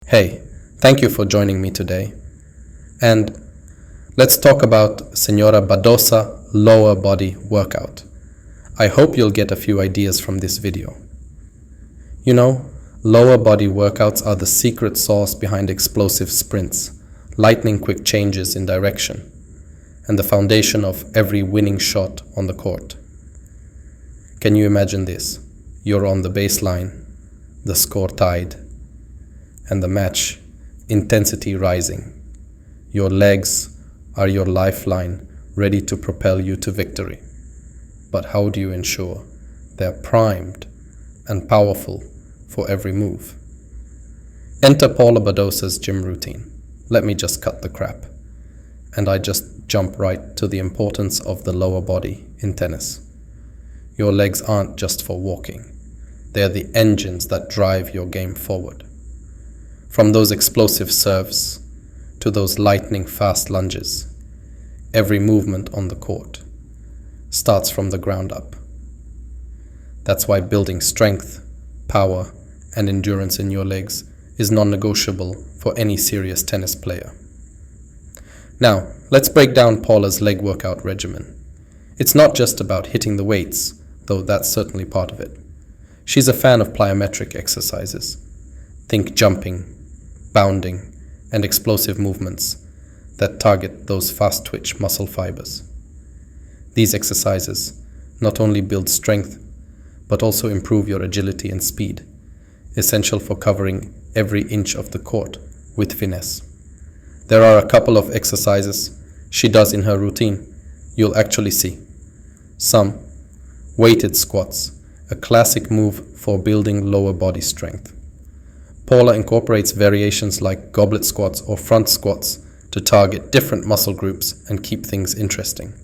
Hey, thank you for joining me today. And let's talk about Senora Badosa lower body workout. I hope you'll get a few ideas from this video. You know, lower body workouts are the secret sauce behind explosive sprints, lightning quick changes in direction, and the foundation of every winning shot on the court. Can you imagine this? You're on the baseline, the score tied, and the match, intensity rising. Your legs are your lifeline, ready to propel you to victory. But how do you ensure they're primed and powerful for every move? Enter Paula Badosa's gym routine. Let me just cut the crap. And I just jump right to the importance of the lower body in tennis. Your legs aren't just for walking. They're the engines that drive your game forward. From those explosive serves to those lightning fast lunges, every movement on the court starts from the ground up. That's why building strength, power, and endurance in your legs is non-negotiable for any serious tennis player. Now, let's break down Paula's leg workout regimen. It's not just about hitting the weights, though that's certainly part of it. She's a fan of plyometric exercises. Think jumping, bounding, and explosive movements that target those fast-twitch muscle fibers. These exercises not only build strength, but also improve your agility and speed, essential for covering every inch of the court with finesse. There are a couple of exercises she does in her routine you'll actually see. Some weighted squats, a classic move for building lower body strength. Paula incorporates variations like goblet squats or front squats to target different muscle groups and keep things interesting.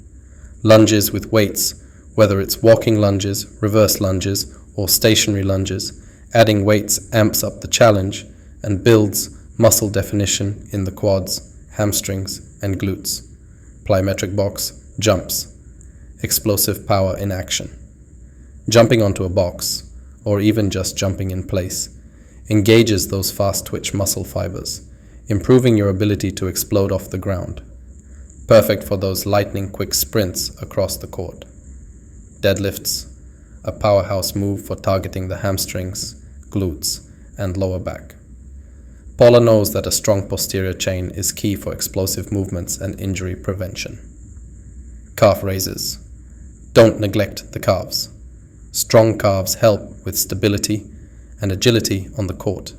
Lunges with weights, whether it's walking lunges, reverse lunges, or stationary lunges, adding weights amps up the challenge and builds muscle definition in the quads, hamstrings, and glutes. Plyometric box, jumps, explosive power in action. Jumping onto a box, or even just jumping in place, engages those fast-twitch muscle fibers, improving your ability to explode off the ground. Perfect for those lightning-quick sprints across the court. Deadlifts, a powerhouse move for targeting the hamstrings, glutes, and lower back. Paula knows that a strong posterior chain is key for explosive movements and injury prevention. Calf raises. Don't neglect the calves. Strong calves help with stability and agility on the court,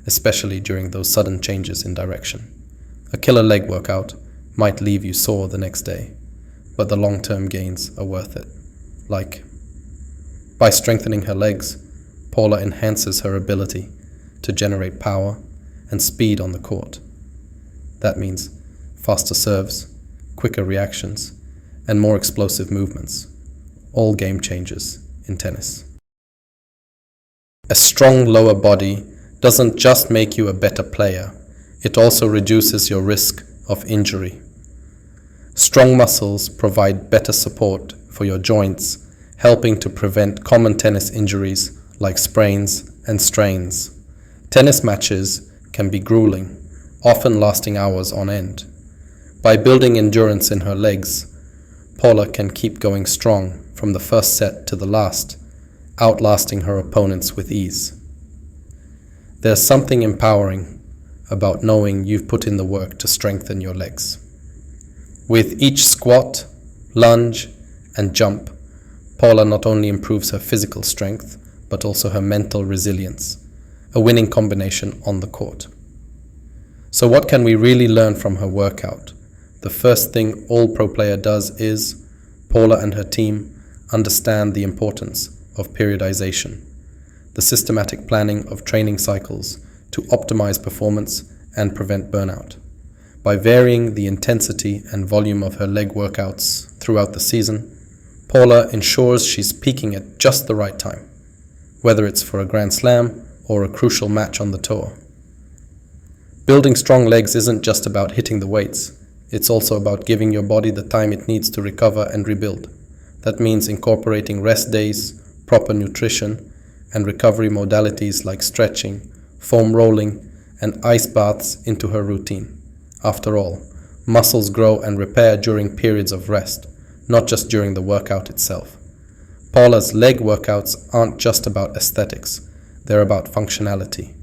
especially during those sudden changes in direction. A killer leg workout might leave you sore the next day, but the long-term gains are worth it. By strengthening her legs, Paula enhances her ability to generate power and speed on the court. That means faster serves, quicker reactions, and more explosive movements, all game changers in tennis. A strong lower body doesn't just make you a better player, it also reduces your risk of injury. Strong muscles provide better support for your joints, helping to prevent common tennis injuries like sprains and strains. Tennis matches can be grueling, often lasting hours on end. By building endurance in her legs, Paula can keep going strong from the first set to the last, outlasting her opponents with ease. There's something empowering about knowing you've put in the work to strengthen your legs. With each squat, lunge, and jump, Paula not only improves her physical strength, but also her mental resilience, a winning combination on the court. So what can we really learn from her workout? The first thing all pro player does is, Paula and her team understand the importance of periodization, the systematic planning of training cycles to optimize performance and prevent burnout. By varying the intensity and volume of her leg workouts throughout the season, Paula ensures she's peaking at just the right time, whether it's for a Grand Slam or a crucial match on the tour. Building strong legs isn't just about hitting the weights, it's also about giving your body the time it needs to recover and rebuild. That means incorporating rest days, proper nutrition, and recovery modalities like stretching, foam rolling, and ice baths into her routine. After all, muscles grow and repair during periods of rest, not just during the workout itself. Paula's leg workouts aren't just about aesthetics, they're about functionality.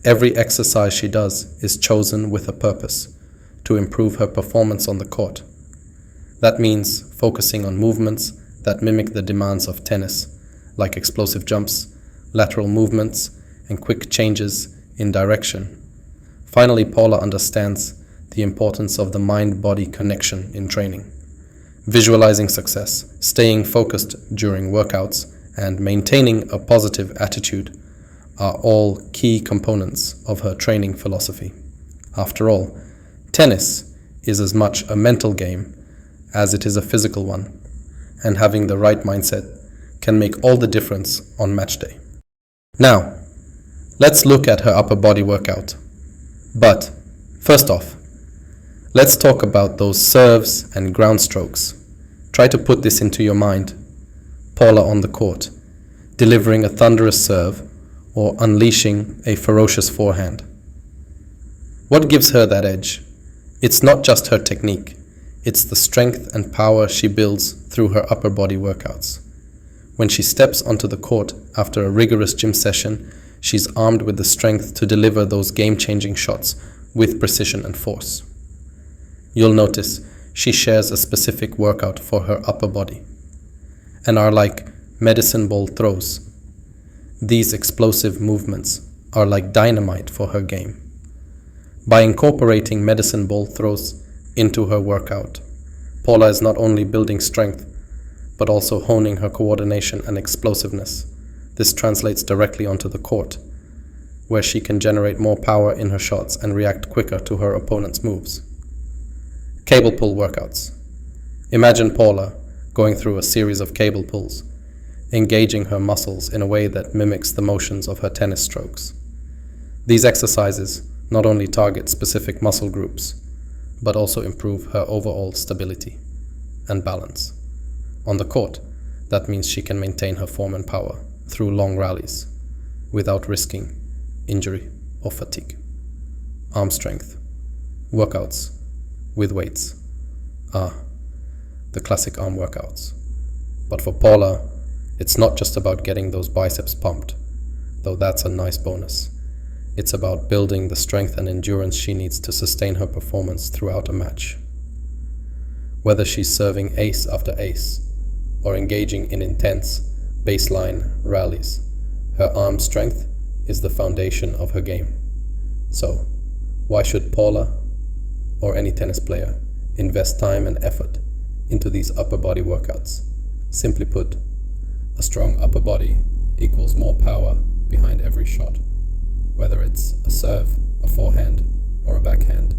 Every exercise she does is chosen with a purpose, to improve her performance on the court. That means focusing on movements that mimic the demands of tennis, like explosive jumps, lateral movements, and quick changes in direction. Finally, Paula understands the importance of the mind-body connection in training. Visualizing success, staying focused during workouts, and maintaining a positive attitude are all key components of her training philosophy. After all, tennis is as much a mental game as it is a physical one, and having the right mindset can make all the difference on match day. Now, let's look at her upper body workout. But, first off, let's talk about those serves and ground strokes. Try to put this into your mind. Paula on the court, delivering a thunderous serve or unleashing a ferocious forehand. What gives her that edge? It's not just her technique, it's the strength and power she builds through her upper body workouts. When she steps onto the court after a rigorous gym session, she's armed with the strength to deliver those game-changing shots with precision and force. You'll notice she shares a specific workout for her upper body, and are like medicine ball throws. These explosive movements are like dynamite for her game. By incorporating medicine ball throws into her workout, Paula is not only building strength, but also honing her coordination and explosiveness. This translates directly onto the court, where she can generate more power in her shots and react quicker to her opponent's moves. Cable pull workouts. Imagine Paula going through a series of cable pulls, engaging her muscles in a way that mimics the motions of her tennis strokes. These exercises not only target specific muscle groups, but also improve her overall stability and balance. On the court, that means she can maintain her form and power through long rallies without risking injury or fatigue. Arm strength. Workouts with weights. The classic arm workouts. But for Paula, it's not just about getting those biceps pumped, though that's a nice bonus. It's about building the strength and endurance she needs to sustain her performance throughout a match. Whether she's serving ace after ace, or engaging in intense baseline rallies, her arm strength is the foundation of her game. So, why should Paula, or any tennis player, invest time and effort into these upper body workouts? Simply put, a strong upper body equals more power behind every shot. Whether it's a serve, a forehand, or a backhand,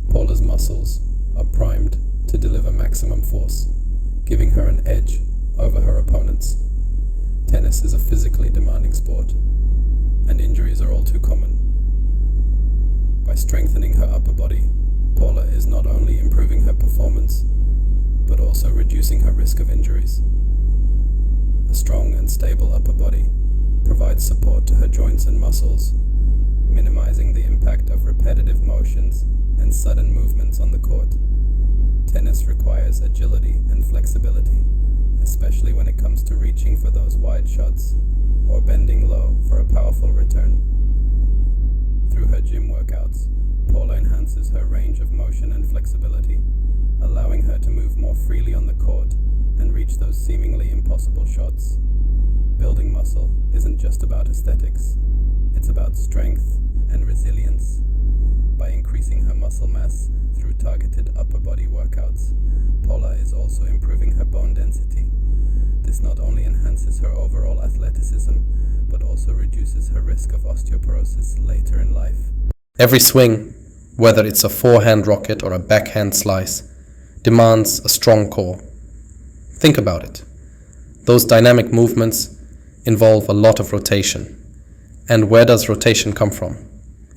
Paula's muscles are primed to deliver maximum force, giving her an edge over her opponents. Tennis is a physically demanding sport, and injuries are all too common. By strengthening her upper body, Paula is not only improving her performance, but also reducing her risk of injuries. A strong and stable upper body provides support to her joints and muscles, minimizing the impact of repetitive motions and sudden movements on the court. Tennis requires agility and flexibility, especially when it comes to reaching for those wide shots or bending low for a powerful return. Through her gym workouts, Paula enhances her range of motion and flexibility, allowing her to move more freely on the court and reach those seemingly impossible shots. Building muscle isn't just about aesthetics, it's about strength and resilience. By increasing her muscle mass through targeted upper body workouts, Paula is also improving her bone density. This not only enhances her overall athleticism, but also reduces her risk of osteoporosis later in life. Every swing, whether it's a forehand rocket or a backhand slice, demands a strong core. Think about it. Those dynamic movements involve a lot of rotation. And where does rotation come from?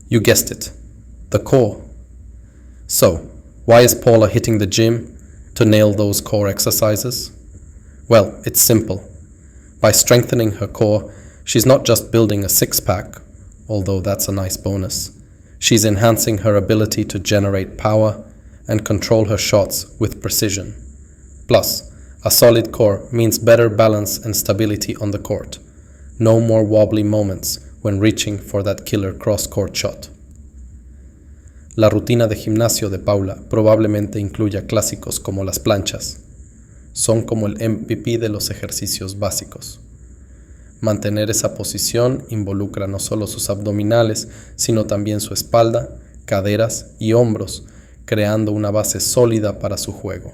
You guessed it, the core. So, why is Paula hitting the gym to nail those core exercises? Well, it's simple. By strengthening her core, she's not just building a six-pack although that's a nice bonus. She's enhancing her ability to generate power and control her shots with precision. Plus, a solid core means better balance and stability on the court. No more wobbly moments when reaching for that killer cross-court shot. La rutina de gimnasio de Paula probablemente incluya clásicos como las planchas. Son como el MVP de los ejercicios básicos. Mantener esa posición involucra no solo sus abdominales, sino también su espalda, caderas y hombros, creando una base sólida para su juego.